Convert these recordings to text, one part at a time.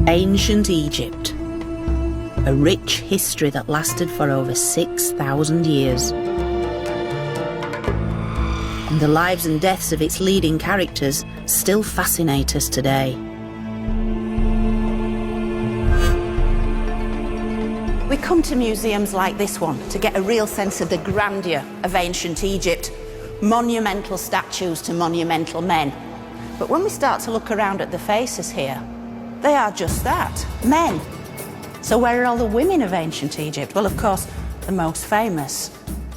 Ancient Egypt. A rich history that lasted for over 6,000 years. And the lives and deaths of its leading characters still fascinate us today. We come to museums like this one to get a real sense of the grandeur of ancient Egypt. Monumental statues to monumental men. But when we start to look around at the faces here, they are just that, men. So where are all the women of ancient Egypt? Well, of course, the most famous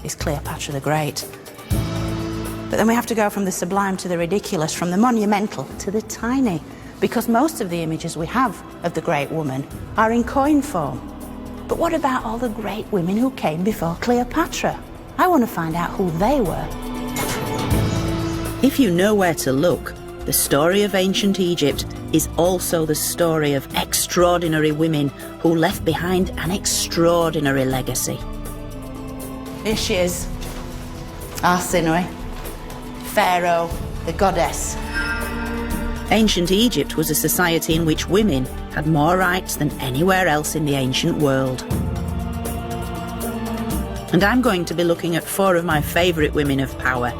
is Cleopatra the Great. But then we have to go from the sublime to the ridiculous, from the monumental to the tiny, because most of the images we have of the great woman are in coin form. But what about all the great women who came before Cleopatra? I want to find out who they were. If you know where to look, the story of ancient Egypt is also the story of extraordinary women who left behind an extraordinary legacy. Here she is, Arsinoe, Pharaoh, the goddess. Ancient Egypt was a society in which women had more rights than anywhere else in the ancient world. And I'm going to be looking at 4 of my favourite women of power.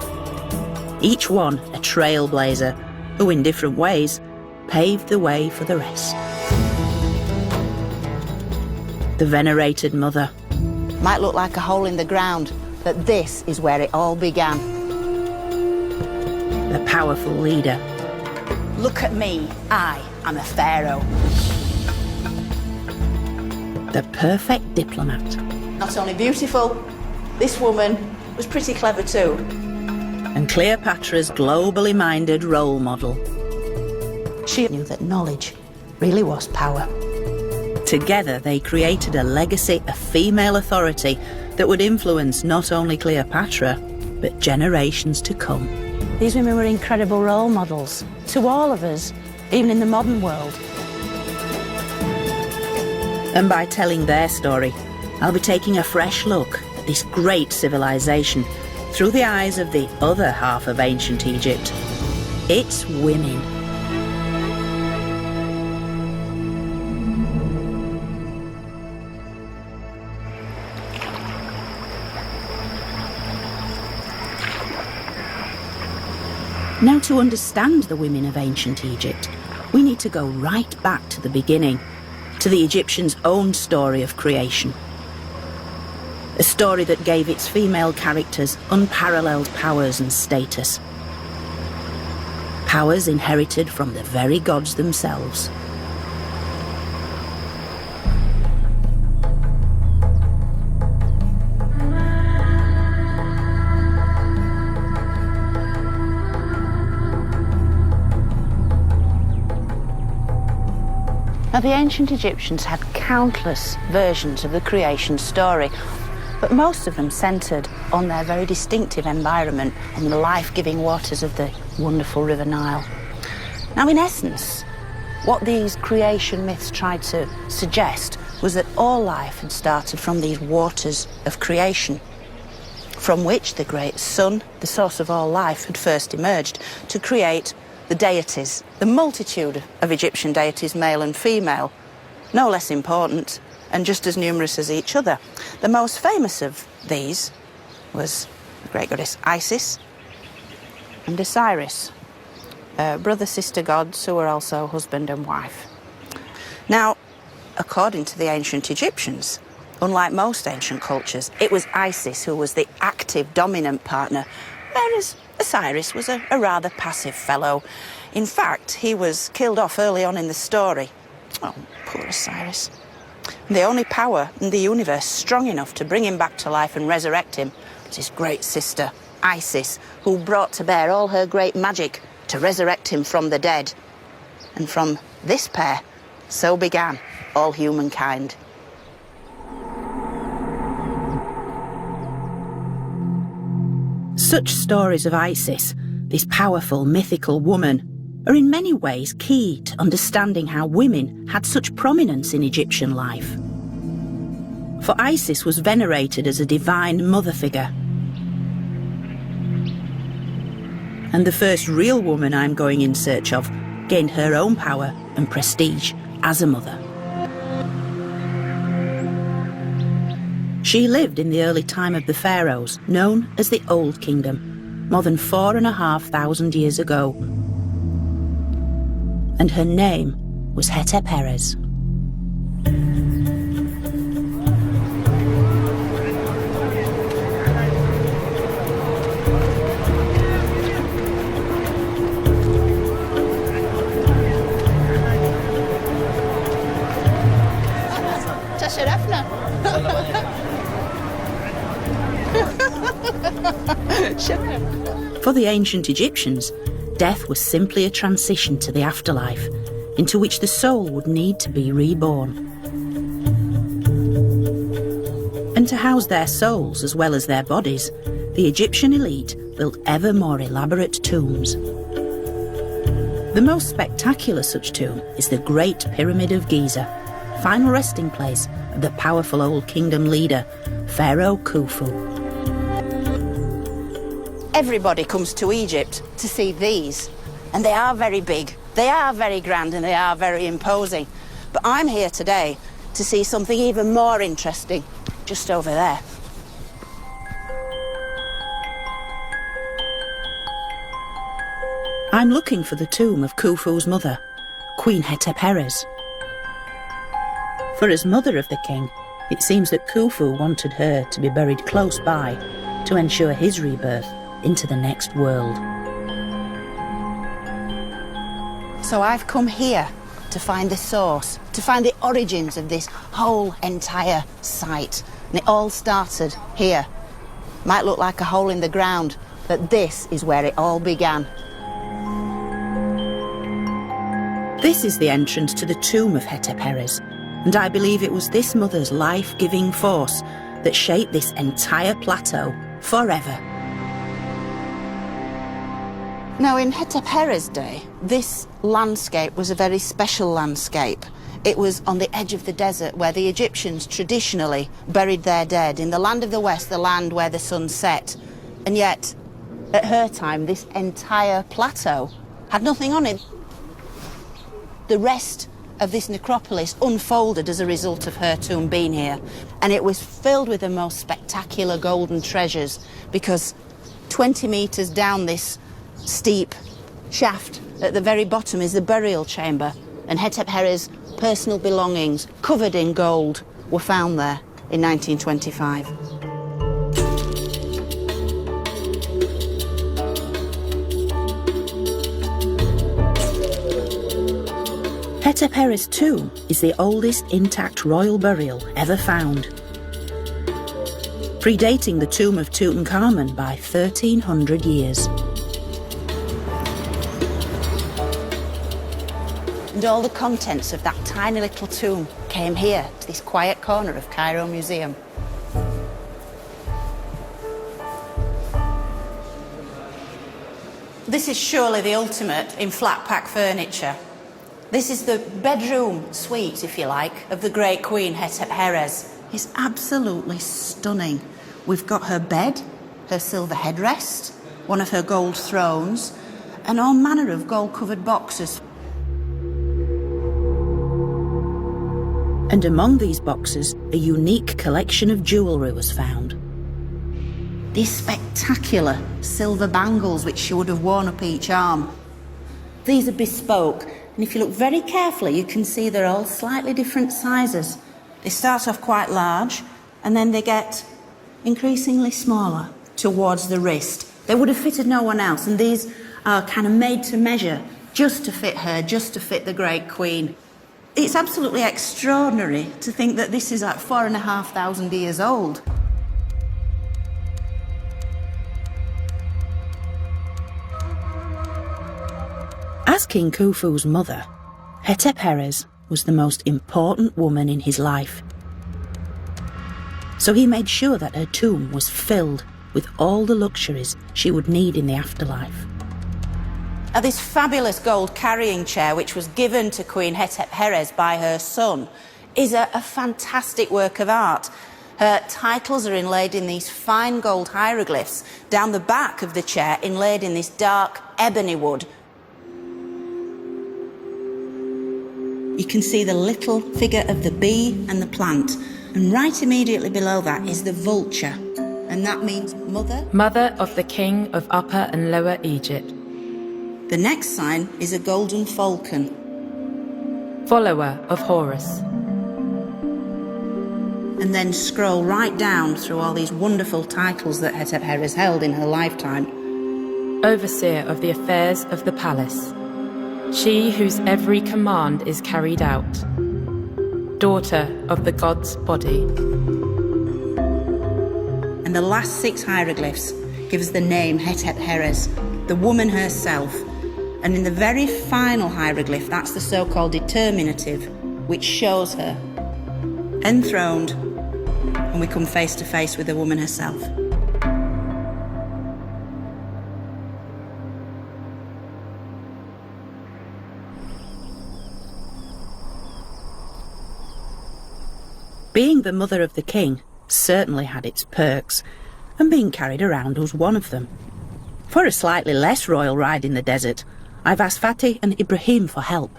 Each one a trailblazer, who in different ways paved the way for the rest. The venerated mother. Might look like a hole in the ground, but this is where it all began. The powerful leader. Look at me, I am a pharaoh. The perfect diplomat. Not only beautiful, this woman was pretty clever too. And Cleopatra's globally minded role model. She knew that knowledge really was power. Together they created a legacy of female authority that would influence not only Cleopatra, but generations to come. These women were incredible role models to all of us, even in the modern world. And by telling their story, I'll be taking a fresh look at this great civilization through the eyes of the other half of ancient Egypt. It's women. Now, to understand the women of ancient Egypt, we need to go right back to the beginning, to the Egyptians' own story of creation. A story that gave its female characters unparalleled powers and status. Powers inherited from the very gods themselves. Now, the ancient Egyptians had countless versions of the creation story, but most of them centred on their very distinctive environment and the life-giving waters of the wonderful River Nile. Now, in essence, what these creation myths tried to suggest was that all life had started from these waters of creation, from which the great sun, the source of all life, had first emerged to create the deities, the multitude of Egyptian deities, male and female, no less important and just as numerous as each other. The most famous of these was the great goddess Isis and Osiris, brother-sister gods who were also husband and wife. Now, according to the ancient Egyptians, unlike most ancient cultures, it was Isis who was the active, dominant partner, whereas Osiris was a rather passive fellow. In fact, he was killed off early on in the story. Oh, poor Osiris. The only power in the universe strong enough to bring him back to life and resurrect him was his great sister, Isis, who brought to bear all her great magic to resurrect him from the dead. And from this pair, so began all humankind. Such stories of Isis, this powerful mythical woman, are in many ways key to understanding how women had such prominence in Egyptian life. For Isis was venerated as a divine mother figure. And the first real woman I'm going in search of gained her own power and prestige as a mother. She lived in the early time of the pharaohs, known as the Old Kingdom, more than 4,500 years ago. And her name was Hetep-Heres. For the ancient Egyptians, death was simply a transition to the afterlife, into which the soul would need to be reborn. And to house their souls as well as their bodies, the Egyptian elite built ever more elaborate tombs. The most spectacular such tomb is the Great Pyramid of Giza, final resting place of the powerful Old Kingdom leader, Pharaoh Khufu. Everybody comes to Egypt to see these, and they are very big, they are very grand, and they are very imposing. But I'm here today to see something even more interesting, just over there. I'm looking for the tomb of Khufu's mother, Queen Hetep-Heres. For as mother of the king, it seems that Khufu wanted her to be buried close by to ensure his rebirth into the next world. So I've come here to find the source, to find the origins of this whole entire site. And it all started here. Might look like a hole in the ground, but this is where it all began. This is the entrance to the tomb of Hetep-Heres, and I believe it was this mother's life-giving force that shaped this entire plateau forever. Now, in Hetep-Heres' day, this landscape was a very special landscape. It was on the edge of the desert where the Egyptians traditionally buried their dead, in the land of the west, the land where the sun set. And yet, at her time, this entire plateau had nothing on it. The rest of this necropolis unfolded as a result of her tomb being here, and it was filled with the most spectacular golden treasures, because 20 metres down this steep shaft at the very bottom is the burial chamber, and Hetep-Heres' personal belongings, covered in gold, were found there in 1925. Hetep-Heres' tomb is the oldest intact royal burial ever found, predating the tomb of Tutankhamun by 1,300 years. And all the contents of that tiny little tomb came here, to this quiet corner of Cairo Museum. This is surely the ultimate in flat-pack furniture. This is the bedroom suite, if you like, of the great Queen Hetep-Heres. It's absolutely stunning. We've got her bed, her silver headrest, one of her gold thrones, and all manner of gold-covered boxes. And among these boxes, a unique collection of jewellery was found. These spectacular silver bangles which she would have worn up each arm. These are bespoke, and if you look very carefully, you can see they're all slightly different sizes. They start off quite large, and then they get increasingly smaller towards the wrist. They would have fitted no one else, and these are kind of made to measure, just to fit her, just to fit the great queen. It's absolutely extraordinary to think that this is like 4,500 years old. As King Khufu's mother, Hetep-Heres was the most important woman in his life. So he made sure that her tomb was filled with all the luxuries she would need in the afterlife. Now, this fabulous gold carrying chair, which was given to Queen Hetep-Heres by her son, is a fantastic work of art. Her titles are inlaid in these fine gold hieroglyphs. Down the back of the chair, inlaid in this dark ebony wood. you can see the little figure of the bee and the plant. And right immediately below that is the vulture. And that means mother. Mother of the king of Upper and Lower Egypt. The next sign is a golden falcon. Follower of Horus. And then scroll right down through all these wonderful titles that Hetep held in her lifetime. Overseer of the affairs of the palace. She whose every command is carried out. Daughter of the god's body. And the last 6 hieroglyphs gives the name Hetep, the woman herself. And in the very final hieroglyph, that's the so-called determinative, which shows her enthroned, and we come face to face with the woman herself. Being the mother of the king certainly had its perks, and being carried around was one of them. For a slightly less royal ride in the desert, I've asked Fatih and Ibrahim for help.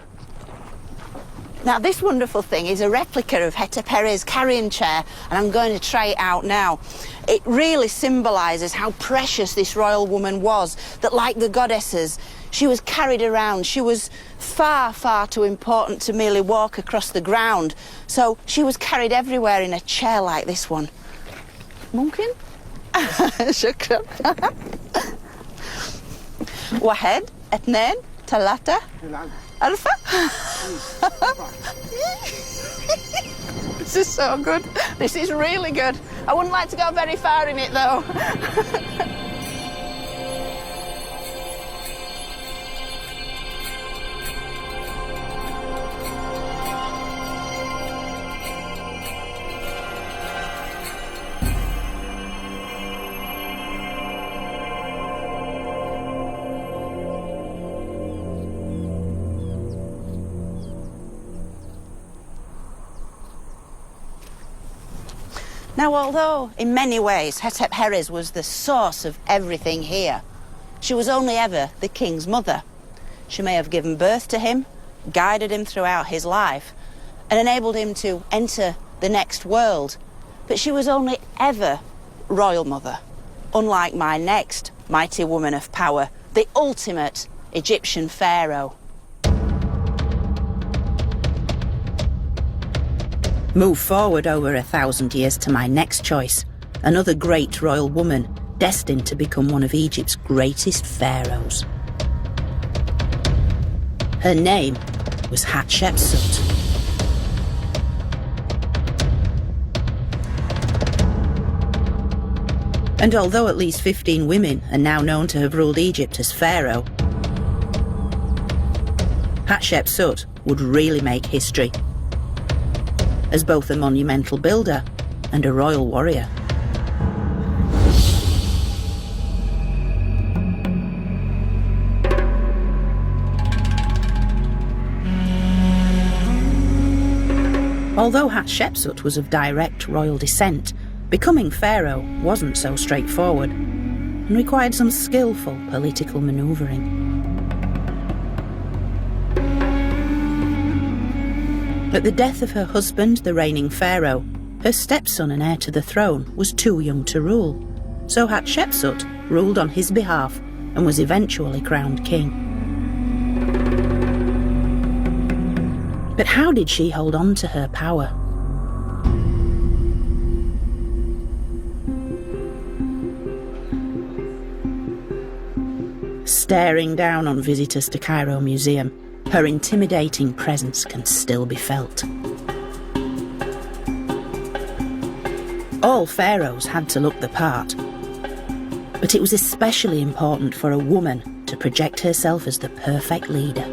Now, this wonderful thing is a replica of Hetep's carrying chair, and I'm going to try it out now. It really symbolises how precious this royal woman was, that like the goddesses, she was carried around. She was far, far too important to merely walk across the ground. So she was carried everywhere in a chair like this one. Mumkin? Shukran. واحد اثنين ثلاثة أربعة. This is so good. This is really good. I wouldn't like to go very far in it though. Now, although in many ways Hetep was the source of everything here, she was only ever the king's mother. She may have given birth to him, guided him throughout his life, and enabled him to enter the next world. But she was only ever royal mother, unlike my next mighty woman of power, the ultimate Egyptian pharaoh. Move forward over 1,000 years to my next choice, another great royal woman destined to become one of Egypt's greatest pharaohs. Her name was Hatshepsut. And although at least 15 women are now known to have ruled Egypt as pharaoh, Hatshepsut would really make history as both a monumental builder and a royal warrior. Although Hatshepsut was of direct royal descent, becoming pharaoh wasn't so straightforward and required some skillful political manoeuvring. At the death of her husband, the reigning pharaoh, her stepson and heir to the throne was too young to rule, so Hatshepsut ruled on his behalf and was eventually crowned king. But how did she hold on to her power? Staring down on visitors to Cairo Museum, her intimidating presence can still be felt. All pharaohs had to look the part, but it was especially important for a woman to project herself as the perfect leader.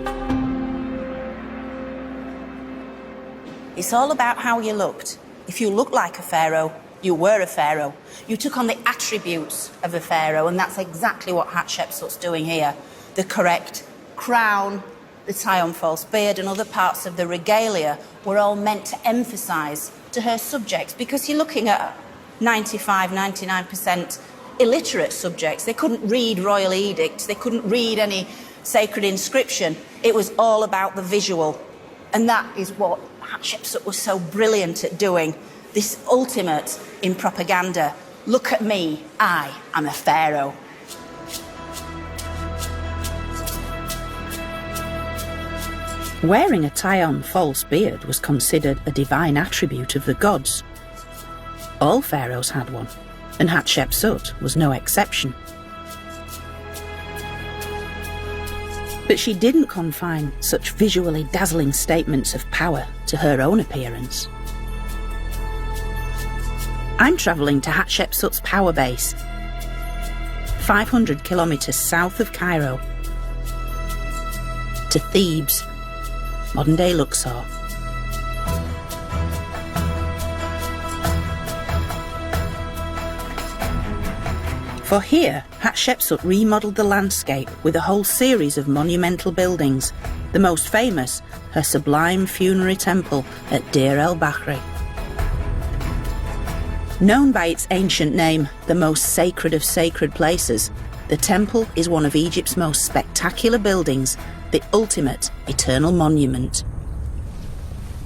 It's all about how you looked. If you looked like a pharaoh, you were a pharaoh. You took on the attributes of a pharaoh, and that's exactly what Hatshepsut's doing here. The correct crown, the tie on false beard, and other parts of the regalia were all meant to emphasise to her subjects, because you're looking at 99% illiterate subjects. They couldn't read royal edicts, they couldn't read any sacred inscription. It was all about the visual. And that is what Hatshepsut was so brilliant at doing, this ultimate in propaganda. Look at me, I am a pharaoh. Wearing a tie-on false beard was considered a divine attribute of the gods. All pharaohs had one, and Hatshepsut was no exception. But she didn't confine such visually dazzling statements of power to her own appearance. I'm travelling to Hatshepsut's power base, 500 kilometres south of Cairo, to Thebes, modern-day Luxor. For here, Hatshepsut remodelled the landscape with a whole series of monumental buildings, the most famous, her sublime funerary temple at Deir el-Bahri. Known by its ancient name, the most sacred of sacred places, the temple is one of Egypt's most spectacular buildings, the ultimate eternal monument.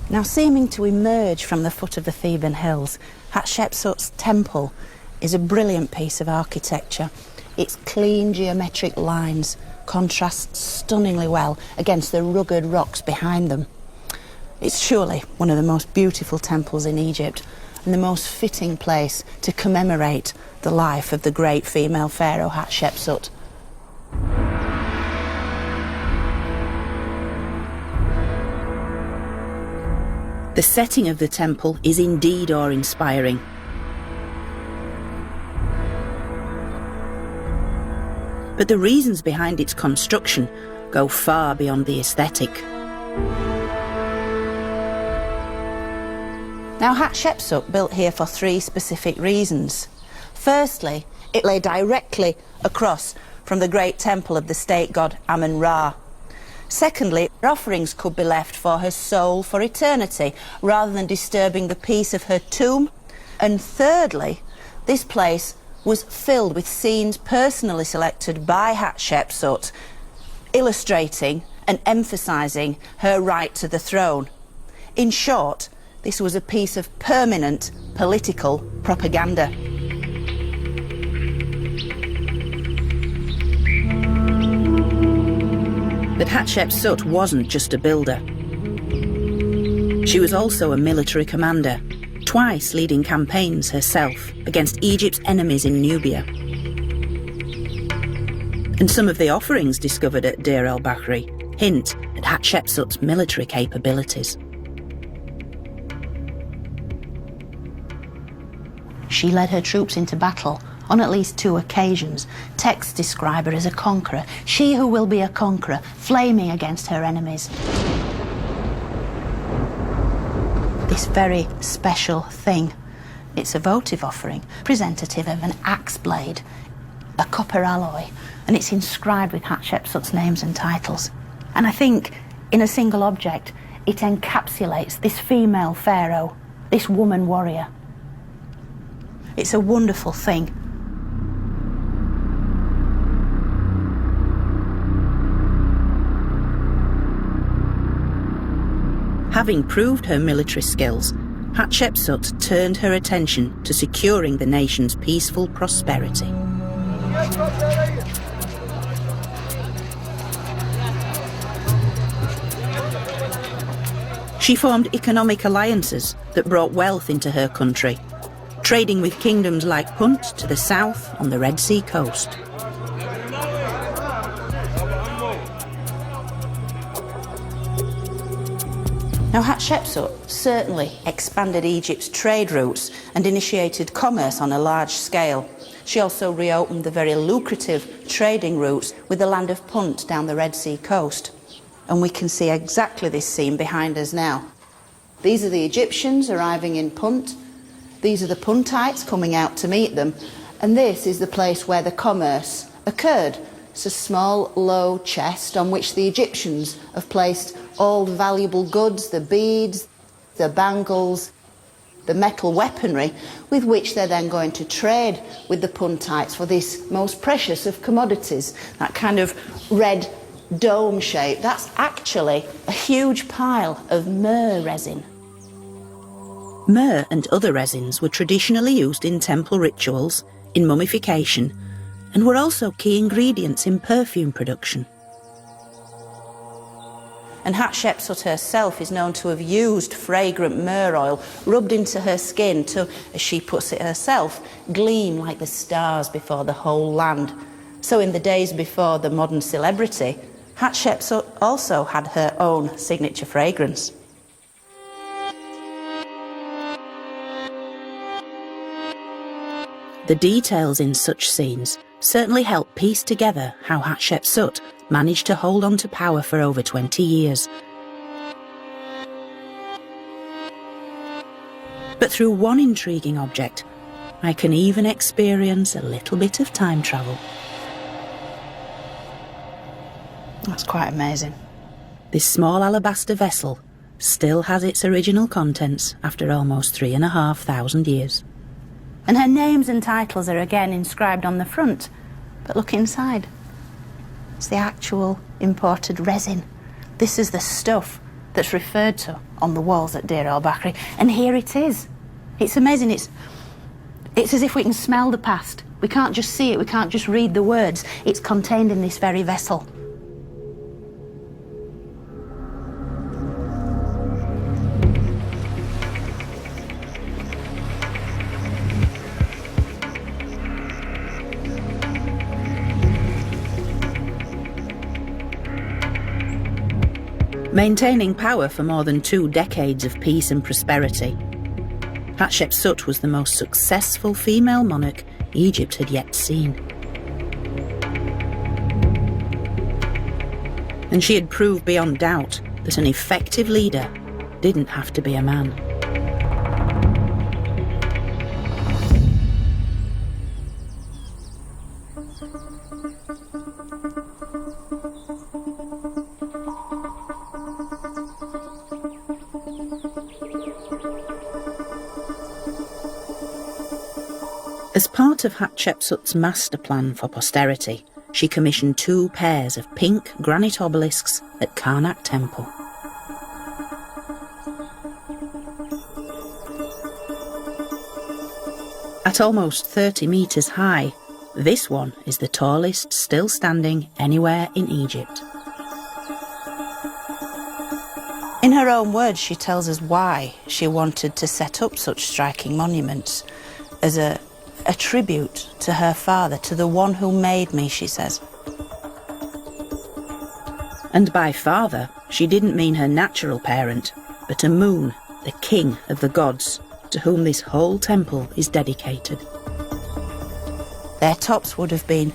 Now, seeming to emerge from the foot of the Theban hills, Hatshepsut's temple is a brilliant piece of architecture. Its clean geometric lines contrast stunningly well against the rugged rocks behind them. It's surely one of the most beautiful temples in Egypt and the most fitting place to commemorate the life of the great female pharaoh Hatshepsut. The setting of the temple is indeed awe-inspiring. But the reasons behind its construction go far beyond the aesthetic. Now, Hatshepsut built here for three specific reasons. Firstly, it lay directly across from the great temple of the state god Amun-Ra. Secondly, offerings could be left for her soul for eternity, rather than disturbing the peace of her tomb. And thirdly, this place was filled with scenes personally selected by Hatshepsut, illustrating and emphasising her right to the throne. In short, this was a piece of permanent political propaganda. But Hatshepsut wasn't just a builder. She was also a military commander, twice leading campaigns herself against Egypt's enemies in Nubia. And some of the offerings discovered at Deir el-Bahri hint at Hatshepsut's military capabilities. She led her troops into battle on at least 2 occasions. Texts describe her as a conqueror, she who will be a conqueror, flaming against her enemies. This very special thing. It's a votive offering, presentative of an axe blade, a copper alloy, and it's inscribed with Hatshepsut's names and titles. And I think, in a single object, it encapsulates this female pharaoh, this woman warrior. It's a wonderful thing. Having proved her military skills, Hatshepsut turned her attention to securing the nation's peaceful prosperity. She formed economic alliances that brought wealth into her country, trading with kingdoms like Punt to the south on the Red Sea coast. Now, Hatshepsut certainly expanded Egypt's trade routes and initiated commerce on a large scale. She also reopened the very lucrative trading routes with the land of Punt down the Red Sea coast. And we can see exactly this scene behind us now. These are the Egyptians arriving in Punt. These are the Puntites coming out to meet them. And this is the place where the commerce occurred. It's a small, low chest on which the Egyptians have placed all the valuable goods, the beads, the bangles, the metal weaponry, with which they're then going to trade with the Puntites for this most precious of commodities, that kind of red dome shape, that's actually a huge pile of myrrh resin. Myrrh and other resins were traditionally used in temple rituals, in mummification, and were also key ingredients in perfume production. And Hatshepsut herself is known to have used fragrant myrrh oil rubbed into her skin to, as she puts it herself, gleam like the stars before the whole land. So in the days before the modern celebrity, Hatshepsut also had her own signature fragrance. The details in such scenes certainly help piece together how Hatshepsut managed to hold on to power for over 20 years. But through one intriguing object, I can even experience a little bit of time travel. That's quite amazing. This small alabaster vessel still has its original contents after almost 3,500 years. And her names and titles are again inscribed on the front. But look inside. It's the actual imported resin. This is the stuff that's referred to on the walls at Deir el-Bahri. And here it is. It's amazing. It's as if we can smell the past. We can't just see it. We can't just read the words. It's contained in this very vessel. Maintaining power for more than 2 decades of peace and prosperity, Hatshepsut was the most successful female monarch Egypt had yet seen. And she had proved beyond doubt that an effective leader didn't have to be a man. As part of Hatshepsut's master plan for posterity, she commissioned 2 pairs of pink granite obelisks at Karnak Temple. At almost 30 metres high, this one is the tallest still standing anywhere in Egypt. In her own words, she tells us why she wanted to set up such striking monuments as a tribute to her father, to the one who made me, she says. And by father, she didn't mean her natural parent, but Amun, the king of the gods, to whom this whole temple is dedicated. Their tops would have been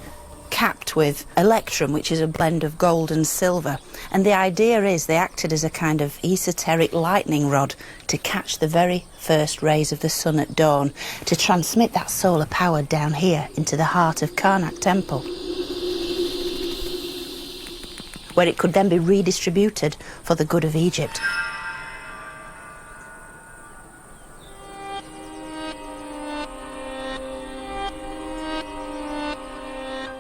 capped with electrum, which is a blend of gold and silver. And the idea is they acted as a kind of esoteric lightning rod to catch the very first rays of the sun at dawn, to transmit that solar power down here into the heart of Karnak Temple, where it could then be redistributed for the good of Egypt.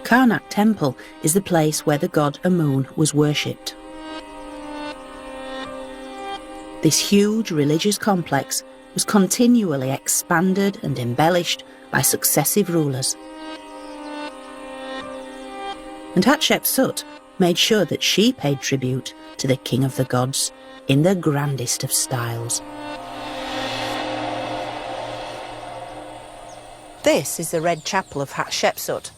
Karnak Temple is the place where the god Amun was worshipped. This huge religious complex was continually expanded and embellished by successive rulers. And Hatshepsut made sure that she paid tribute to the king of the gods in the grandest of styles. This is the Red Chapel of Hatshepsut.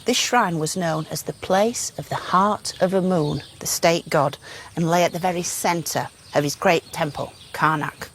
This shrine was known as the place of the heart of Amun, the state god, and lay at the very centre of his great temple, Karnak.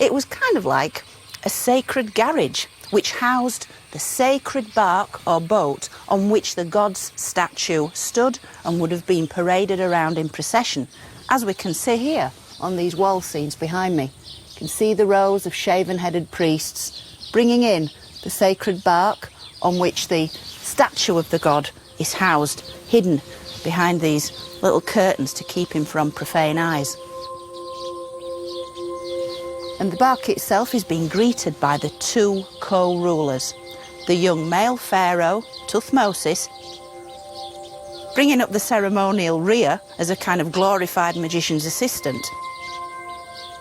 It was kind of like a sacred garage, which housed the sacred bark or boat on which the god's statue stood and would have been paraded around in procession, as we can see here on these wall scenes behind me. You can see the rows of shaven-headed priests bringing in the sacred bark on which the statue of the god is housed, hidden behind these little curtains to keep him from profane eyes. And the bark itself is being greeted by the 2 co-rulers, the young male pharaoh, Thutmosis, bringing up the ceremonial Rhea as a kind of glorified magician's assistant.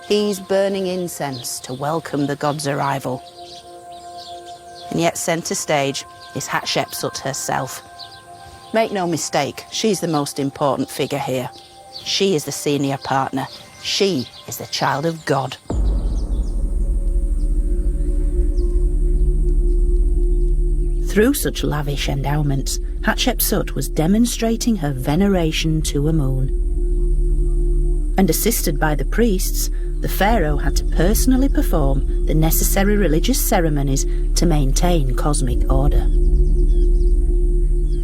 He's burning incense to welcome the god's arrival. And yet centre stage is Hatshepsut herself. Make no mistake, she's the most important figure here. She is the senior partner. She is the child of God. Through such lavish endowments, Hatshepsut was demonstrating her veneration to Amun. And assisted by the priests, the pharaoh had to personally perform the necessary religious ceremonies to maintain cosmic order.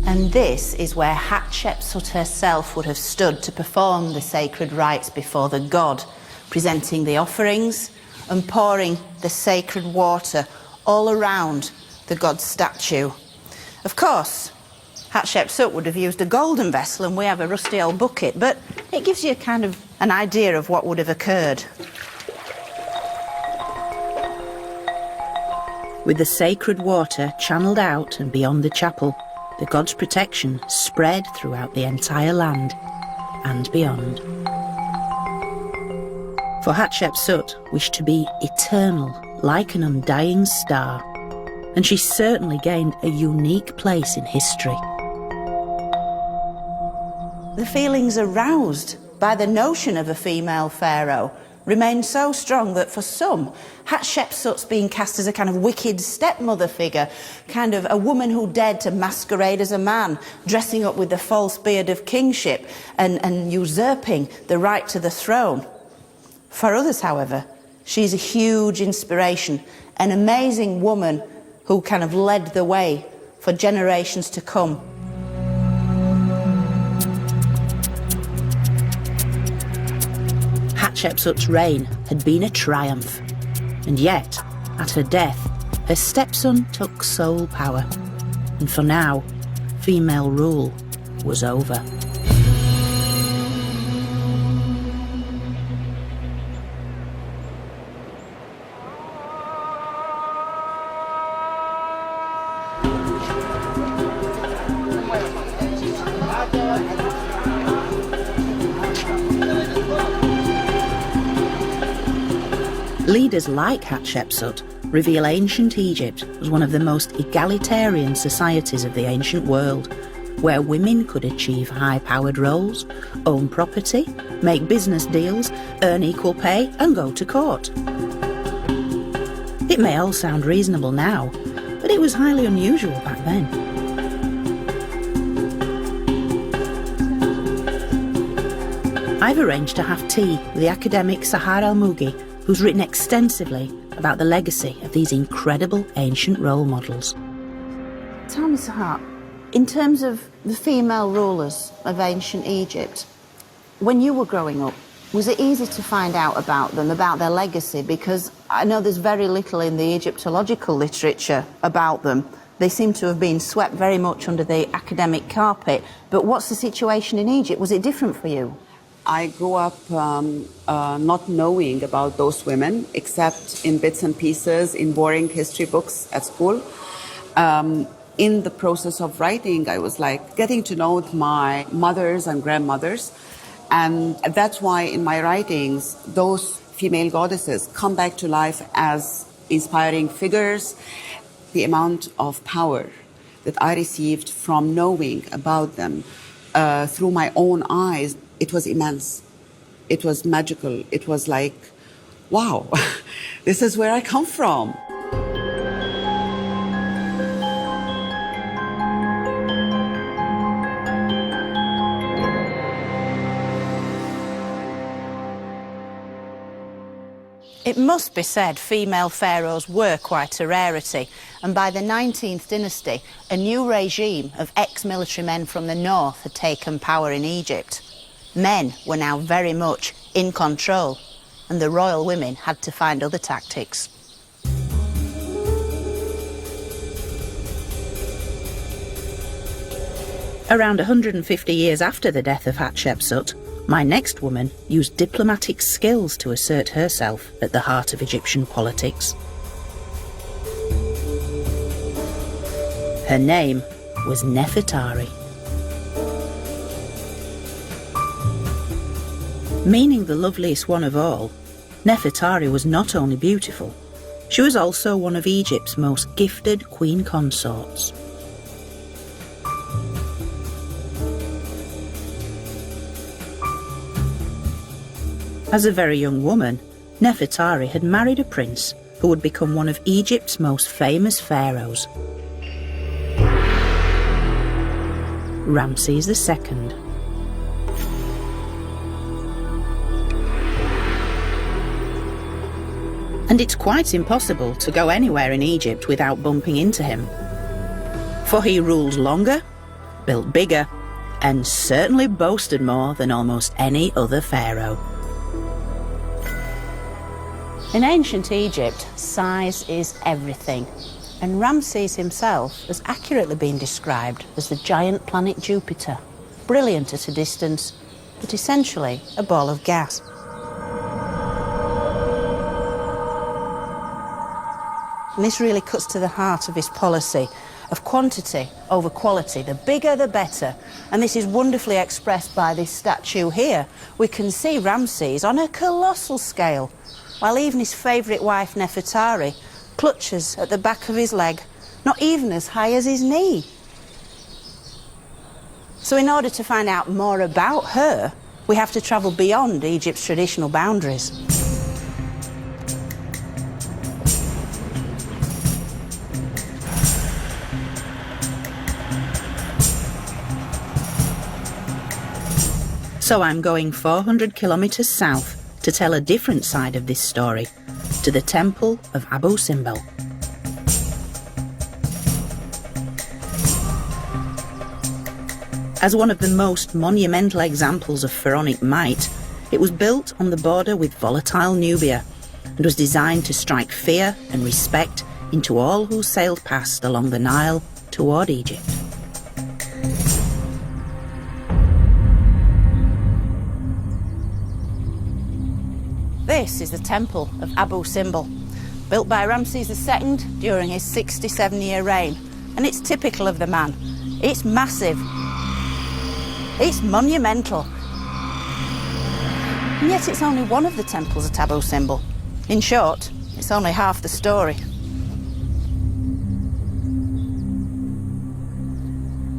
And this is where Hatshepsut herself would have stood to perform the sacred rites before the god, presenting the offerings and pouring the sacred water all around the god's statue. Of course, Hatshepsut would have used a golden vessel and we have a rusty old bucket, but it gives you kind of an idea of what would have occurred. With the sacred water channeled out and beyond the chapel, the god's protection spread throughout the entire land and beyond. For Hatshepsut wished to be eternal, like an undying star, and she certainly gained a unique place in history. The feelings aroused by the notion of a female pharaoh remained so strong that for some, Hatshepsut's being cast as a kind of wicked stepmother figure, kind of a woman who dared to masquerade as a man, dressing up with the false beard of kingship and usurping the right to the throne. For others, however, she's a huge inspiration, an amazing woman who kind of led the way for generations to come. Hatshepsut's reign had been a triumph, and yet, at her death, her stepson took sole power, and for now, female rule was over. Leaders like Hatshepsut reveal ancient Egypt as one of the most egalitarian societies of the ancient world, where women could achieve high-powered roles, own property, make business deals, earn equal pay and go to court. It may all sound reasonable now, but it was highly unusual back then. I've arranged to have tea with the academic Sahar Al-Mugi, who's written extensively about the legacy of these incredible ancient role models. Tell me, Sahar, in terms of the female rulers of ancient Egypt, when you were growing up, was it easy to find out about them, about their legacy? Because I know there's very little in the Egyptological literature about them. They seem to have been swept very much under the academic carpet. But what's the situation in Egypt? Was it different for you? I grew up not knowing about those women, except in bits and pieces, in boring history books at school. In the process of writing, I was like getting to know my mothers and grandmothers. And that's why in my writings, those female goddesses come back to life as inspiring figures. The amount of power that I received from knowing about them through my own eyes, it was immense. It was magical. It was like, wow, this is where I come from. It must be said female pharaohs were quite a rarity, and by the 19th dynasty, a new regime of ex-military men from the north had taken power in Egypt. Men were now very much in control, and the royal women had to find other tactics. Around 150 years after the death of Hatshepsut, my next woman used diplomatic skills to assert herself at the heart of Egyptian politics. Her name was Nefertari. Meaning the loveliest one of all, Nefertari was not only beautiful, she was also one of Egypt's most gifted queen consorts. As a very young woman, Nefertari had married a prince who would become one of Egypt's most famous pharaohs, Ramses II. And it's quite impossible to go anywhere in Egypt without bumping into him. For he ruled longer, built bigger, and certainly boasted more than almost any other pharaoh. In ancient Egypt, size is everything, and Ramses himself has accurately been described as the giant planet Jupiter, brilliant at a distance, but essentially a ball of gas. And this really cuts to the heart of his policy of quantity over quality. The bigger, the better. And this is wonderfully expressed by this statue here. We can see Ramses on a colossal scale, while even his favourite wife, Nefertari, clutches at the back of his leg, not even as high as his knee. So in order to find out more about her, we have to travel beyond Egypt's traditional boundaries. So I'm going 400 kilometres south to tell a different side of this story, to the temple of Abu Simbel. As one of the most monumental examples of pharaonic might, it was built on the border with volatile Nubia and was designed to strike fear and respect into all who sailed past along the Nile toward Egypt. This is the temple of Abu Simbel, built by Ramses II during his 67-year reign, and it's typical of the man. It's massive, it's monumental, and yet it's only one of the temples at Abu Simbel. In short, it's only half the story.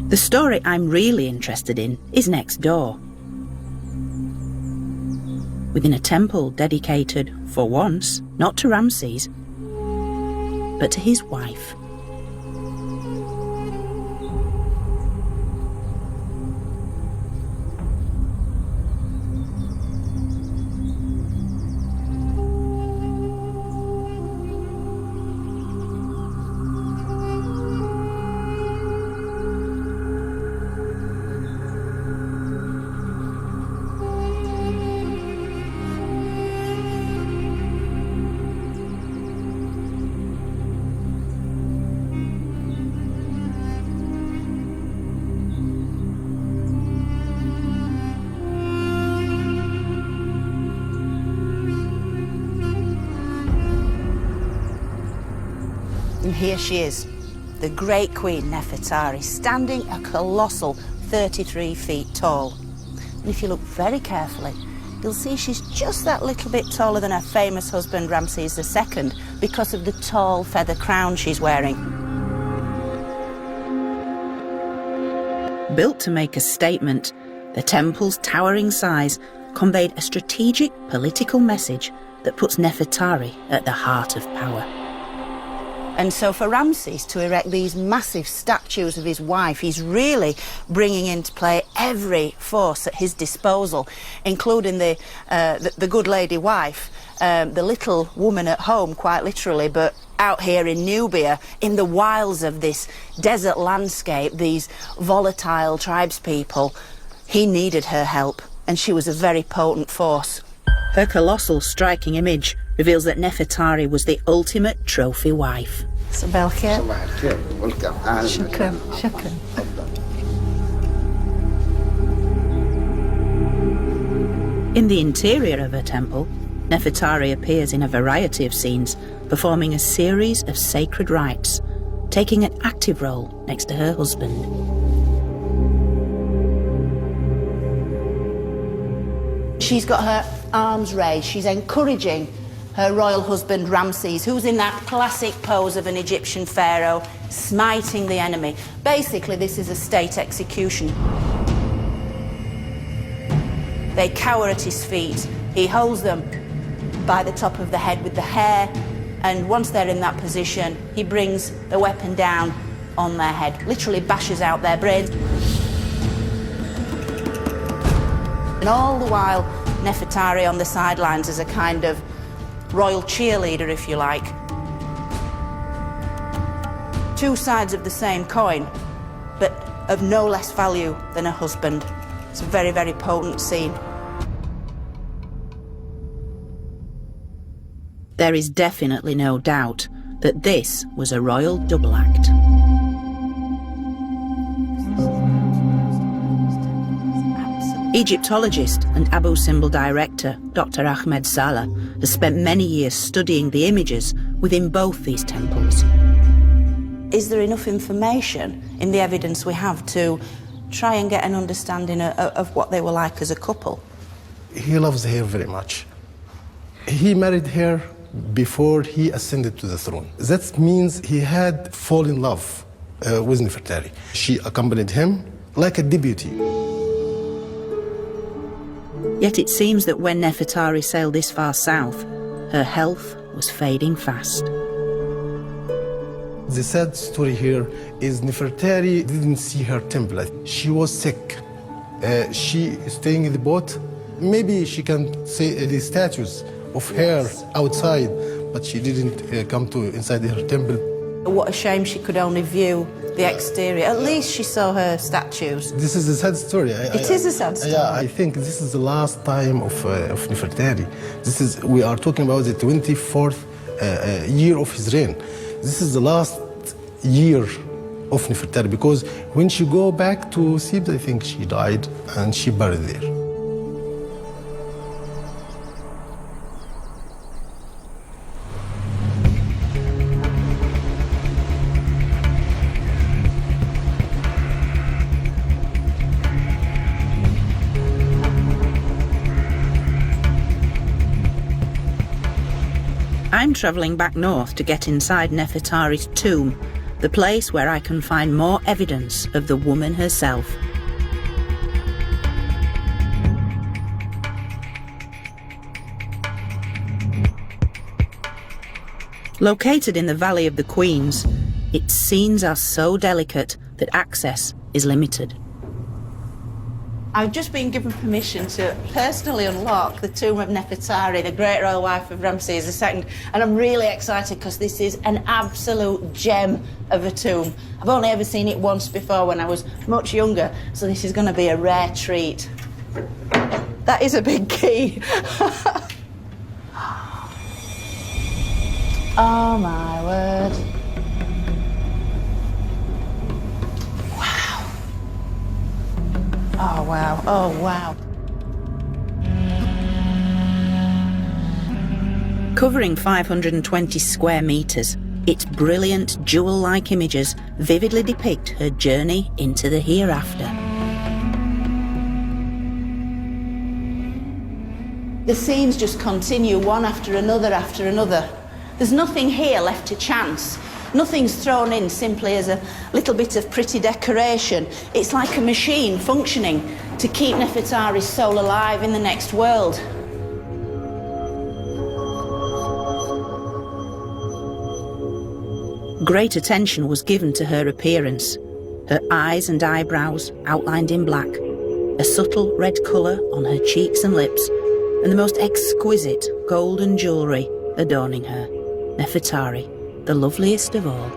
The story I'm really interested in is next door. Within a temple dedicated, for once, not to Ramses, but to his wife. And here she is, the great queen Nefertari, standing a colossal 33 feet tall. And if you look very carefully, you'll see she's just that little bit taller than her famous husband Ramses II because of the tall feather crown she's wearing. Built to make a statement, the temple's towering size conveyed a strategic political message that puts Nefertari at the heart of power. And so for Ramses to erect these massive statues of his wife, he's really bringing into play every force at his disposal, including the good lady wife, the little woman at home, quite literally, but out here in Nubia, in the wilds of this desert landscape, these volatile tribespeople. He needed her help, and she was a very potent force. Her colossal, striking image reveals that Nefertari was the ultimate trophy wife. صباح الخير. صباح الخير. Welcome. شكرا. In the interior of her temple, Nefertari appears in a variety of scenes, performing a series of sacred rites, taking an active role next to her husband. She's got her arms raised. She's encouraging her royal husband Ramses, who's in that classic pose of an Egyptian pharaoh, smiting the enemy. Basically, this is a state execution. They cower at his feet. He holds them by the top of the head with the hair, and once they're in that position, he brings the weapon down on their head, literally bashes out their brains. And all the while, Nefertari on the sidelines as a kind of royal cheerleader, if you like. Two sides of the same coin, but of no less value than a husband. It's a very, very potent scene. There is definitely no doubt that this was a royal double act. Egyptologist and Abu Simbel director Dr. Ahmed Salah has spent many years studying the images within both these temples. Is there enough information in the evidence we have to try and get an understanding of what they were like as a couple? He loves her very much. He married her before he ascended to the throne. That means he had fallen in love with Nefertari. She accompanied him like a deputy. Yet it seems that when Nefertari sailed this far south, her health was fading fast. The sad story here is Nefertari didn't see her temple. She was sick. She staying in the boat. Maybe she can see the statues of her outside, but she didn't come to inside her temple. What a shame she could only view the exterior. At least she saw her statues. This is a sad story. It is a sad story. Yeah, I think this is the last time of Nefertari. We are talking about the 24th year of his reign. This is the last year of Nefertari, because when she go back to Thebes, I think she died and she buried there. I'm travelling back north to get inside Nefertari's tomb, the place where I can find more evidence of the woman herself. Located in the Valley of the Queens, its scenes are so delicate that access is limited. I've just been given permission to personally unlock the tomb of Nefertari, the great royal wife of Ramses II, and I'm really excited because this is an absolute gem of a tomb. I've only ever seen it once before when I was much younger, so this is going to be a rare treat. That is a big key. Oh my word. Oh, wow. Oh, wow. Covering 520 square metres, its brilliant jewel-like images vividly depict her journey into the hereafter. The scenes just continue one after another after another. There's nothing here left to chance. Nothing's thrown in simply as a little bit of pretty decoration. It's like a machine functioning to keep Nefertari's soul alive in the next world. Great attention was given to her appearance. Her eyes and eyebrows outlined in black, a subtle red colour on her cheeks and lips, and the most exquisite golden jewellery adorning her. Nefertari, the loveliest of all.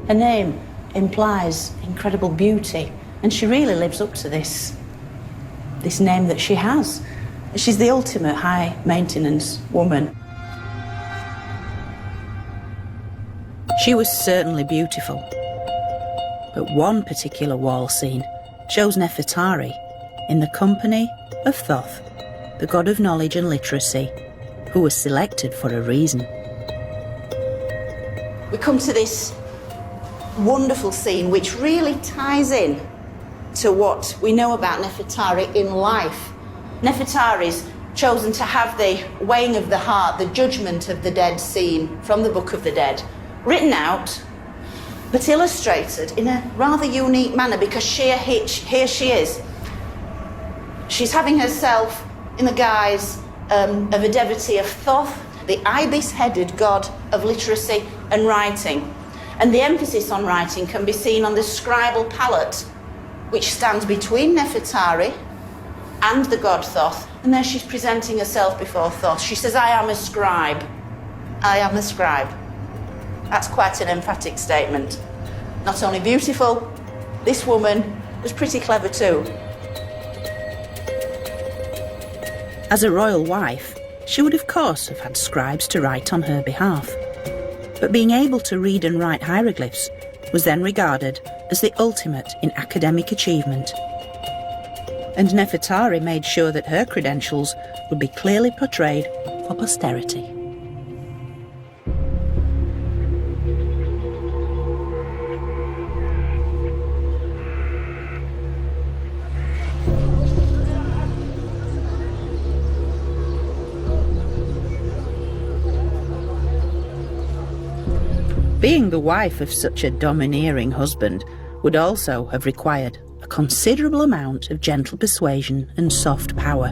Her name implies incredible beauty, and she really lives up to this name that she has. She's the ultimate high-maintenance woman. She was certainly beautiful, but one particular wall scene shows Nefertari in the company of Thoth, the god of knowledge and literacy, who was selected for a reason. We come to this wonderful scene which really ties in to what we know about Nefertari in life. Nefertari's chosen to have the weighing of the heart, the judgment of the dead scene from the Book of the Dead, written out but illustrated in a rather unique manner, because here she is. She's having herself in the guise of a devotee of Thoth, the ibis-headed god of literacy and writing. And the emphasis on writing can be seen on the scribal palette, which stands between Nefertari and the god Thoth. And there she's presenting herself before Thoth. She says, I am a scribe. I am a scribe. That's quite an emphatic statement. Not only beautiful, this woman was pretty clever too. As a royal wife, she would of course have had scribes to write on her behalf. But being able to read and write hieroglyphs was then regarded as the ultimate in academic achievement. And Nefertari made sure that her credentials would be clearly portrayed for posterity. Being the wife of such a domineering husband would also have required a considerable amount of gentle persuasion and soft power.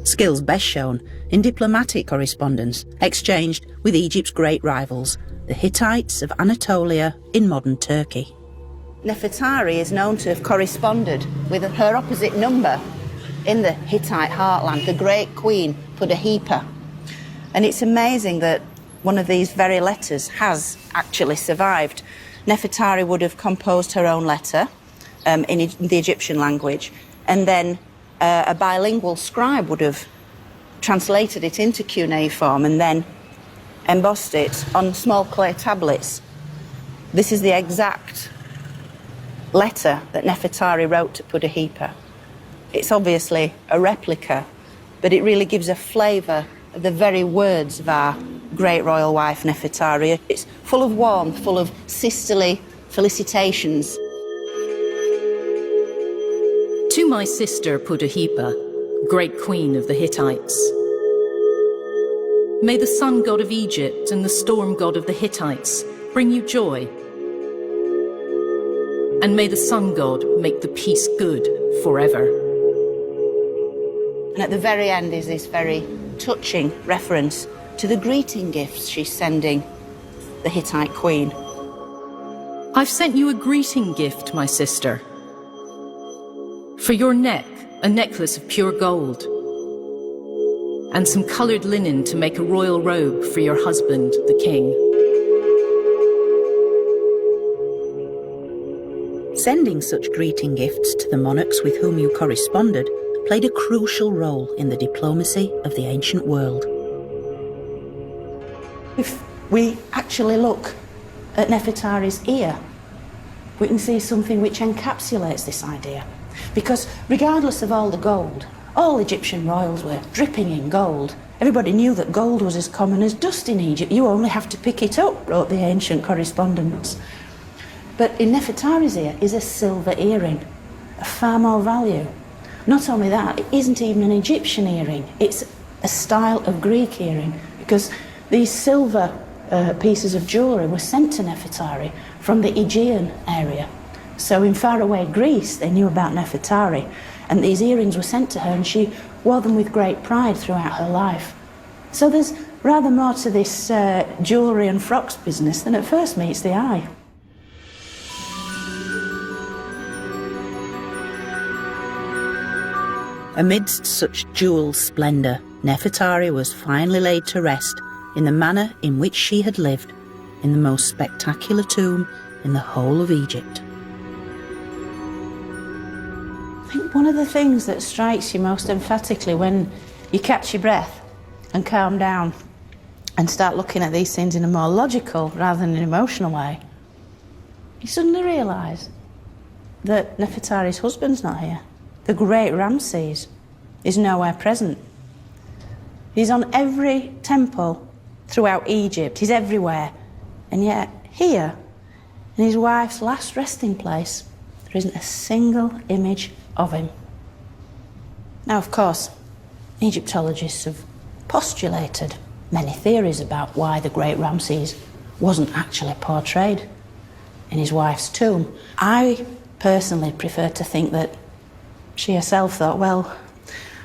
Skills best shown in diplomatic correspondence exchanged with Egypt's great rivals, the Hittites of Anatolia in modern Turkey. Nefertari is known to have corresponded with her opposite number in the Hittite heartland, the great queen Pudahipa. And it's amazing that one of these very letters has actually survived. Nefertari would have composed her own letter in the Egyptian language, and then a bilingual scribe would have translated it into cuneiform and then embossed it on small clay tablets. This is the exact letter that Nefertari wrote to Pudahipa. It's obviously a replica, but it really gives a flavour of the very words of our great royal wife Nefertari. It's full of warmth, full of sisterly felicitations. To my sister Pudahipa, great queen of the Hittites. May the sun god of Egypt and the storm god of the Hittites bring you joy. And may the sun god make the peace good forever. And at the very end is this very touching reference to the greeting gifts she's sending the Hittite queen. I've sent you a greeting gift, my sister. For your neck, a necklace of pure gold, and some coloured linen to make a royal robe for your husband, the king. Sending such greeting gifts to the monarchs with whom you corresponded played a crucial role in the diplomacy of the ancient world. If we actually look at Nefertari's ear, we can see something which encapsulates this idea. Because regardless of all the gold, all Egyptian royals were dripping in gold. Everybody knew that gold was as common as dust in Egypt. You only have to pick it up, wrote the ancient correspondents. But in Nefertari's ear is a silver earring, of far more value. Not only that, it isn't even an Egyptian earring. It's a style of Greek earring, because these silver pieces of jewellery were sent to Nefertari from the Aegean area. So in faraway Greece, they knew about Nefertari, and these earrings were sent to her, and she wore them with great pride throughout her life. So there's rather more to this jewellery and frocks business than at first meets the eye. Amidst such jewel splendour, Nefertari was finally laid to rest in the manner in which she had lived, in the most spectacular tomb in the whole of Egypt. I think one of the things that strikes you most emphatically when you catch your breath and calm down and start looking at these things in a more logical rather than an emotional way, you suddenly realise that Nefertari's husband's not here. The great Ramses is nowhere present. He's on every temple throughout Egypt. He's everywhere. And yet, here, in his wife's last resting place, there isn't a single image of him. Now, of course, Egyptologists have postulated many theories about why the great Ramses wasn't actually portrayed in his wife's tomb. I personally prefer to think that she herself thought, well,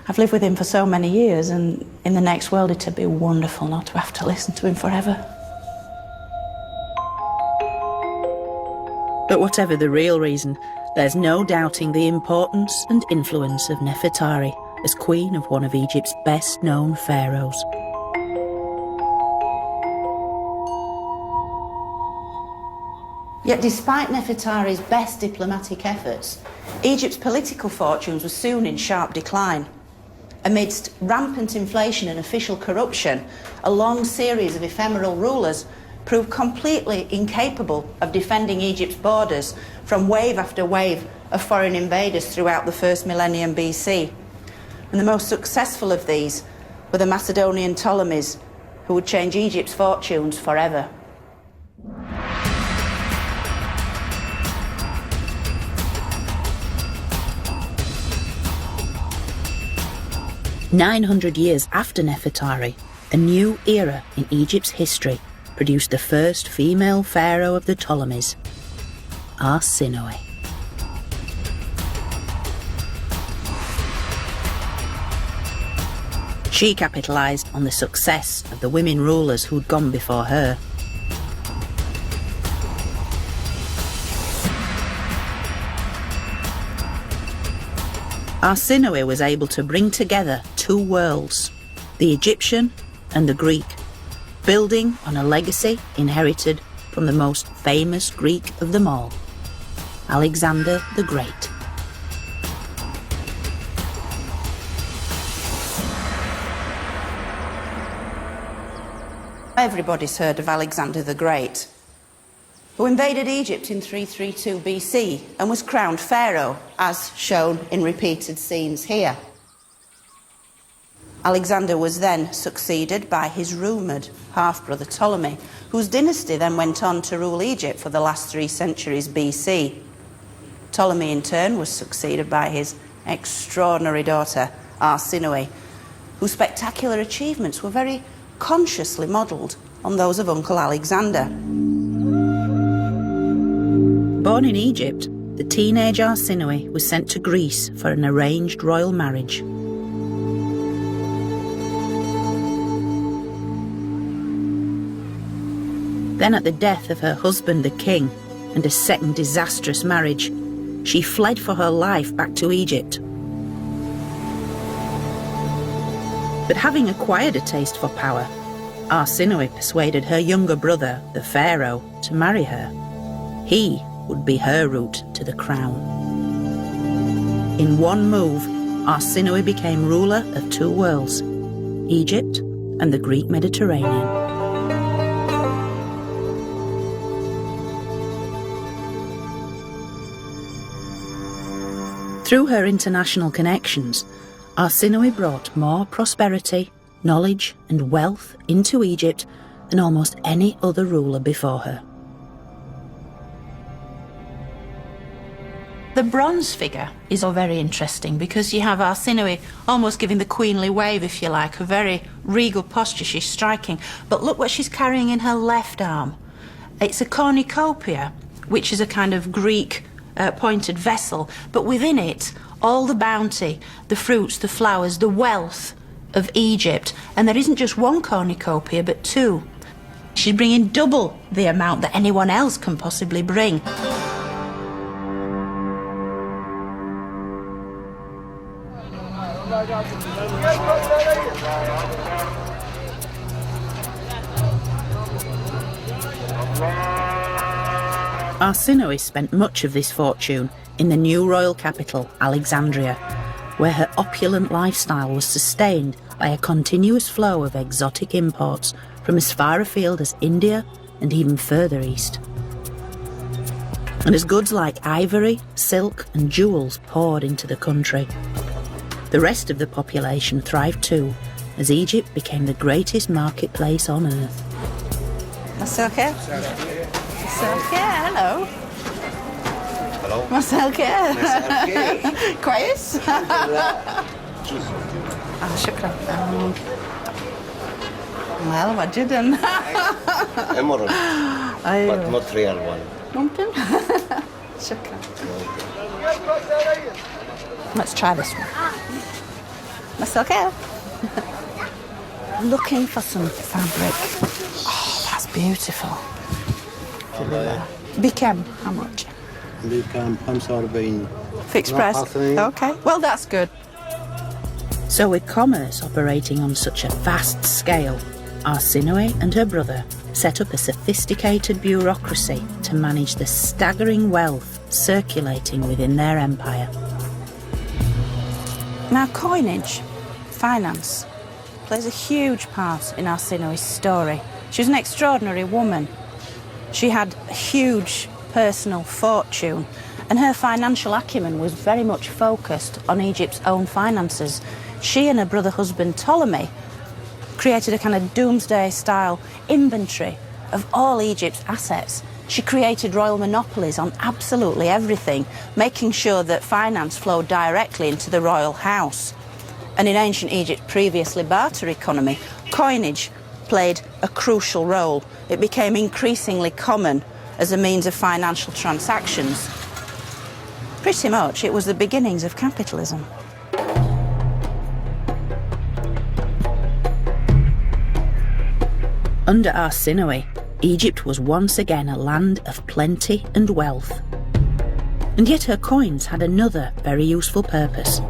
I've lived with him for so many years, and in the next world it'd be wonderful not to have to listen to him forever. But whatever the real reason, there's no doubting the importance and influence of Nefertari as queen of one of Egypt's best-known pharaohs. Yet despite Nefertari's best diplomatic efforts, Egypt's political fortunes were soon in sharp decline. Amidst rampant inflation and official corruption, a long series of ephemeral rulers proved completely incapable of defending Egypt's borders from wave after wave of foreign invaders throughout the first millennium BC. And the most successful of these were the Macedonian Ptolemies, who would change Egypt's fortunes forever. "900 years after Nefertari, a new era in Egypt's history produced the first female pharaoh of the Ptolemies, Arsinoe. She capitalised on the success of the women rulers who'd gone before her. Arsinoe was able to bring together two worlds, the Egyptian and the Greek, building on a legacy inherited from the most famous Greek of them all, Alexander the Great. Everybody's heard of Alexander the Great, who invaded Egypt in 332 BC and was crowned pharaoh, as shown in repeated scenes here. Alexander was then succeeded by his rumoured half-brother Ptolemy, whose dynasty then went on to rule Egypt for the last 3 centuries BC. Ptolemy in turn was succeeded by his extraordinary daughter Arsinoe, whose spectacular achievements were very consciously modelled on those of Uncle Alexander. Born in Egypt, the teenage Arsinoe was sent to Greece for an arranged royal marriage. Then at the death of her husband the king, and a second disastrous marriage, she fled for her life back to Egypt. But having acquired a taste for power, Arsinoe persuaded her younger brother, the pharaoh, to marry her. He would be her route to the crown. In one move, Arsinoe became ruler of two worlds, Egypt and the Greek Mediterranean. Through her international connections, Arsinoe brought more prosperity, knowledge and wealth into Egypt than almost any other ruler before her. The bronze figure is all very interesting because you have Arsinoe almost giving the queenly wave, if you like, a very regal posture. She's striking. But look what she's carrying in her left arm. It's a cornucopia, which is a kind of Greek pointed vessel, but within it, all the bounty, the fruits, the flowers, the wealth of Egypt. And there isn't just one cornucopia, but two. She's bringing double the amount that anyone else can possibly bring. Arsinoe spent much of this fortune in the new royal capital, Alexandria, where her opulent lifestyle was sustained by a continuous flow of exotic imports from as far afield as India and even further east. And as goods like ivory, silk and jewels poured into the country, the rest of the population thrived too, as Egypt became the greatest marketplace on earth. Maselke? Maselke, hello. Hello. Maselke. Maselke. كويس. شكرا. well, I didn't. Emerald, أيوة. but not real one. ممكن. شكرا. Let's try this one. That's okay. Looking for some fabric. Oh, that's beautiful. بكم? How much? بكم 45 Fixed price? Okay. Well, that's good. So with commerce operating on such a vast scale, Arsinoe and her brother set up a sophisticated bureaucracy to manage the staggering wealth circulating within their empire. Now, coinage, finance, plays a huge part in Arsinoe's story. She was an extraordinary woman. She had a huge personal fortune, and her financial acumen was very much focused on Egypt's own finances. She and her brother husband Ptolemy created a kind of doomsday-style inventory of all Egypt's assets. She created royal monopolies on absolutely everything, making sure that finance flowed directly into the royal house. And in ancient Egypt's previously barter economy, coinage played a crucial role. It became increasingly common as a means of financial transactions. Pretty much, it was the beginnings of capitalism. Under Arsinoe, Egypt was once again a land of plenty and wealth. And yet her coins had another very useful purpose,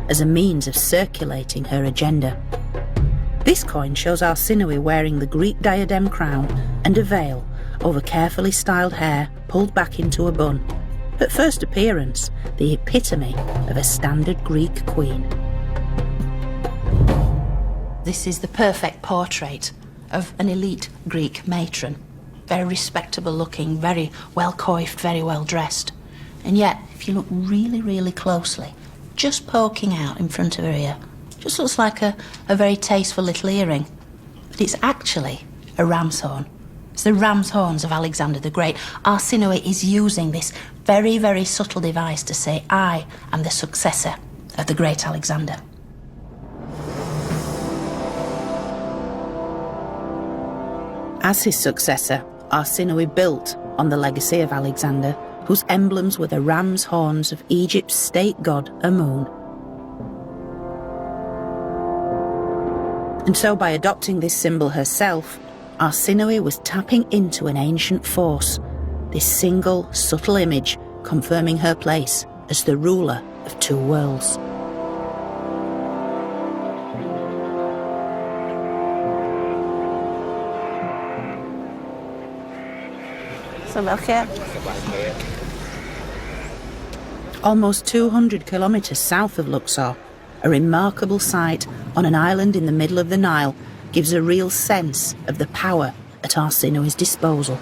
as a means of circulating her agenda. This coin shows Arsinoe wearing the Greek diadem crown and a veil over carefully styled hair pulled back into a bun. At first appearance, the epitome of a standard Greek queen. This is the perfect portrait of an elite Greek matron. Very respectable looking, very well coiffed, very well dressed. And yet, if you look really, really closely, just poking out in front of her ear, just looks like a very tasteful little earring. But it's actually a ram's horn. It's the ram's horns of Alexander the Great. Arsinoe is using this very, very subtle device to say, I am the successor of the great Alexander. As his successor, Arsinoe built on the legacy of Alexander, whose emblems were the ram's horns of Egypt's state god Amun. And so by adopting this symbol herself, Arsinoe was tapping into an ancient force, this single, subtle image confirming her place as the ruler of two worlds. Almost 200 kilometres south of Luxor, a remarkable site on an island in the middle of the Nile gives a real sense of the power at Arsinoe's disposal.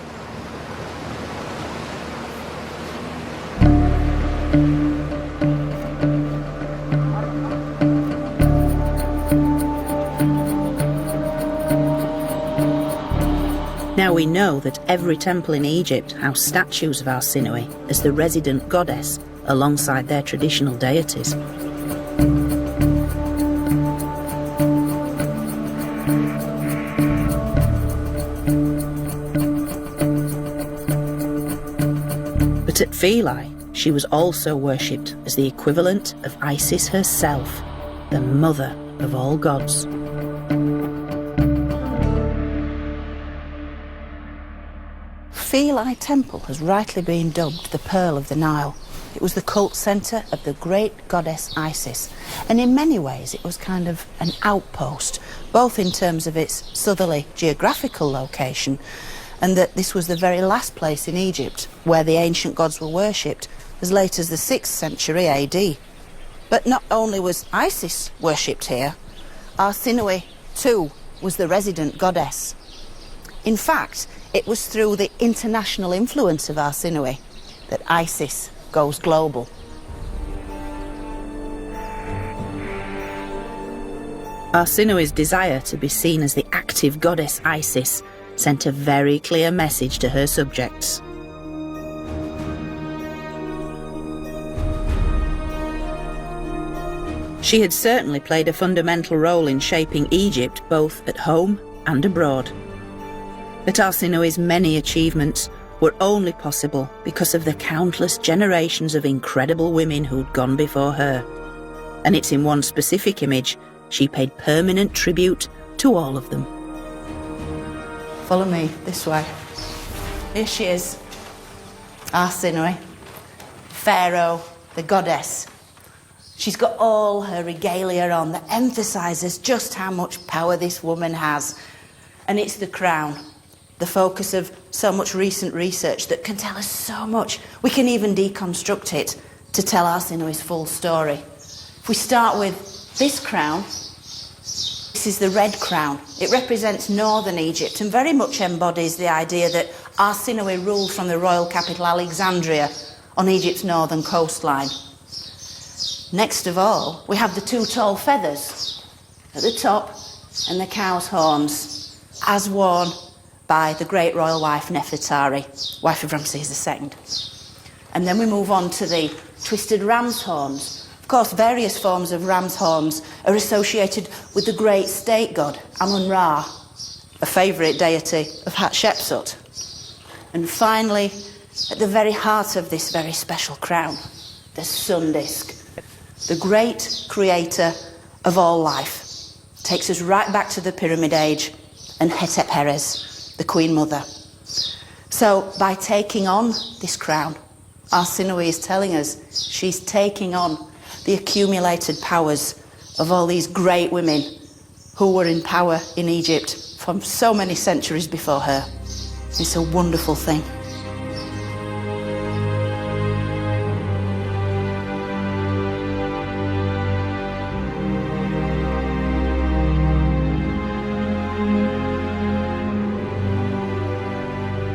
Now we know that every temple in Egypt housed statues of Arsinoe as the resident goddess alongside their traditional deities. But at Philae, she was also worshipped as the equivalent of Isis herself, the mother of all gods. Philae Temple has rightly been dubbed the Pearl of the Nile. It was the cult centre of the great goddess Isis, and in many ways it was kind of an outpost, both in terms of its southerly geographical location, and that this was the very last place in Egypt where the ancient gods were worshipped, as late as the 6th century AD. But not only was Isis worshipped here, Arsinoe too was the resident goddess. In fact, it was through the international influence of Arsinoe that Isis goes global. Arsinoe's desire to be seen as the active goddess Isis sent a very clear message to her subjects. She had certainly played a fundamental role in shaping Egypt both at home and abroad. But Arsinoe's many achievements were only possible because of the countless generations of incredible women who'd gone before her. And it's in one specific image she paid permanent tribute to all of them. Follow me this way. Here she is, Arsinoe, Pharaoh, the goddess. She's got all her regalia on that emphasises just how much power this woman has. And it's the crown, the focus of so much recent research that can tell us so much. We can even deconstruct it to tell Arsinoe's full story. If we start with this crown, this is the red crown. It represents northern Egypt and very much embodies the idea that Arsinoe ruled from the royal capital Alexandria on Egypt's northern coastline. Next of all, we have the two tall feathers at the top and the cow's horns, as worn by the great royal wife Nefertari, wife of Ramses II. And then we move on to the twisted ram's horns. Of course, various forms of ram's horns are associated with the great state god Amun-Ra, a favourite deity of Hatshepsut. And finally, at the very heart of this very special crown, the sun disk, the great creator of all life, takes us right back to the Pyramid Age and Hetep-Heres, the Queen Mother. So by taking on this crown, Arsinoe is telling us she's taking on the accumulated powers of all these great women who were in power in Egypt from so many centuries before her. It's a wonderful thing.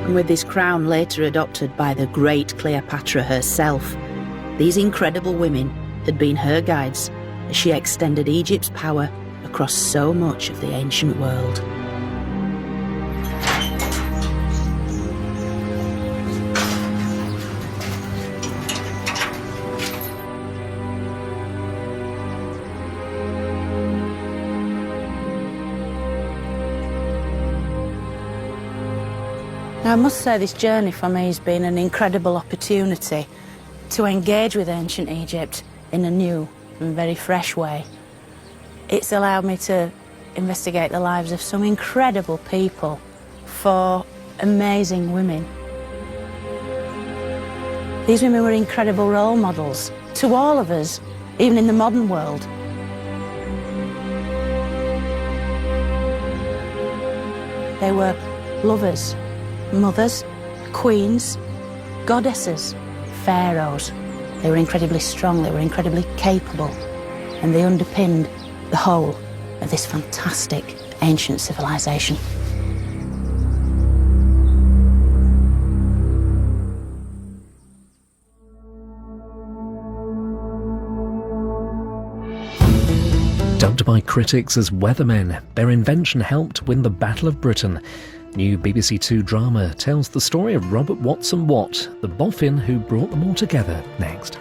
And with this crown later adopted by the great Cleopatra herself, these incredible women had been her guides as she extended Egypt's power across so much of the ancient world. Now, I must say this journey for me has been an incredible opportunity to engage with ancient Egypt in a new and very fresh way. It's allowed me to investigate the lives of some incredible people, four amazing women. These women were incredible role models to all of us, even in the modern world. They were lovers, mothers, queens, goddesses, pharaohs. They were incredibly strong, they were incredibly capable, and they underpinned the whole of this fantastic ancient civilization. Dubbed by critics as weathermen, their invention helped win the Battle of Britain. New BBC Two drama tells the story of Robert Watson Watt, the boffin who brought them all together, next.